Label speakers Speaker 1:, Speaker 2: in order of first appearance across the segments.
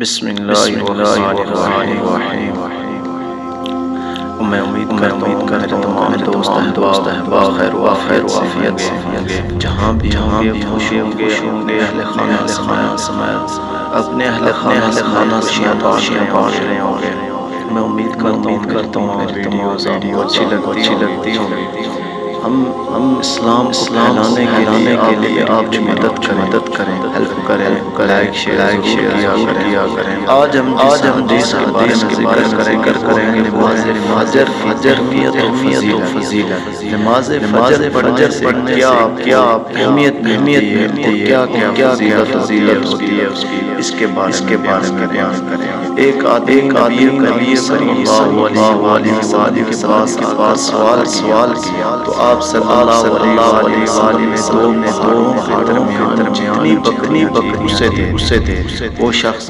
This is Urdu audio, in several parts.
Speaker 1: بسم اللہ الرحمن الرحیم۔ میں امید کرتا ہوں تمام دوست احباب خیر و عافیت سے ہوں گے، جہاں بھی خوش ہوں گے، اپنے اہل خانہ سمیت اپنے اہل خانہ خوشیاں بانٹ رہے ہوں گے۔ میں امید کرتا ہوں کہ ویڈیوز آپ کو اچھی لگتی ہوں گی۔ ہم اسلام کو پھیلانے کے لیے آپ کی مدد کریں، ہیلپ کریں، لائک شیئر ضرور کیا کریں۔ آج ہم جس حدیث کے بارے میں ذکر کریں گے نماز فجر کی اہمیت و فضیلت۔ نماز فجر پڑھنے سے کیا اہمیت ملتی ہے اور کیا فضیلت ہوتی ہے اس کے بارے میں بیان کریں گے۔ ایک آدمی نبی کریم صلی اللہ علیہ وسلم کے پاس سوال کیا تو آپ صلی اللہ علیہ وسلم نے دو درمیان جتنی بکری اسے دے۔ وہ شخص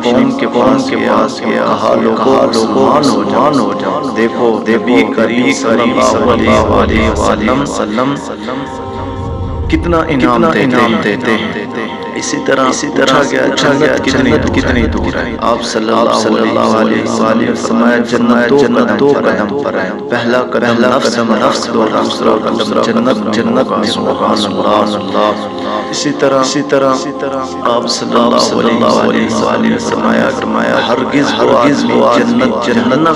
Speaker 1: قوم کے پاس گیا، کہا لوگوں مسلمان ہو جاؤ۔ دیکھو نبی کریم صلی اللہ علیہ وسلم کتنا انعام دیتے ہیں۔ اسی طرح پوچھا گیا جنت کتنی دور ہے؟ آپ صلی اللہ علیہ وسلم فرمایا جنت دو قدم پر ہے، پہلا قدم نفس اور دوسرا قدم جنت میں۔ سبحان اللہ۔ اسی طرح آپ صلی اللہ علیہ وسلم نے فرمایا ہرگز جہنم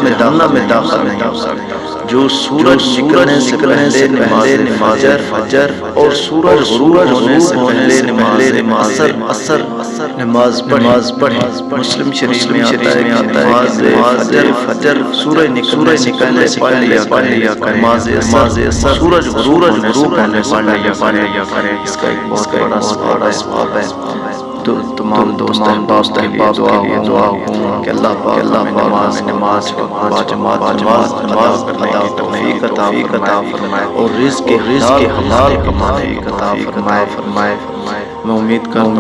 Speaker 1: میں داخل نہیں ہو سکتا جو سورج نکلنے سے پہلے نماز فجر اور سورج غروب ہونے سے پہلے نماز پڑھے۔ مسلم شریف میں آتا ہے نماز فجر سورج نکلنے سے پہلے پڑھ لیا کریں، نماز اثر سورج غروب ہونے سے پہلے پڑھ لیا کریں۔ اس کا ایک بہت بڑا ثواب ہے۔ تو تمام دوست احباب کے لیے دعا ہوں کہ اللہ پاک نماز جماعت کرنے کی توفیق عطا فرمائے اور رزق حلال کمانے کی عطا فرمائے۔ میں امید کرتا ہوں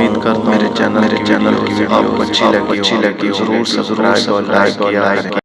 Speaker 1: میرے چینل کی ویڈیو آپ کو اچھی لگی، ضرور سبسکرائب اور لائک کیا کریں۔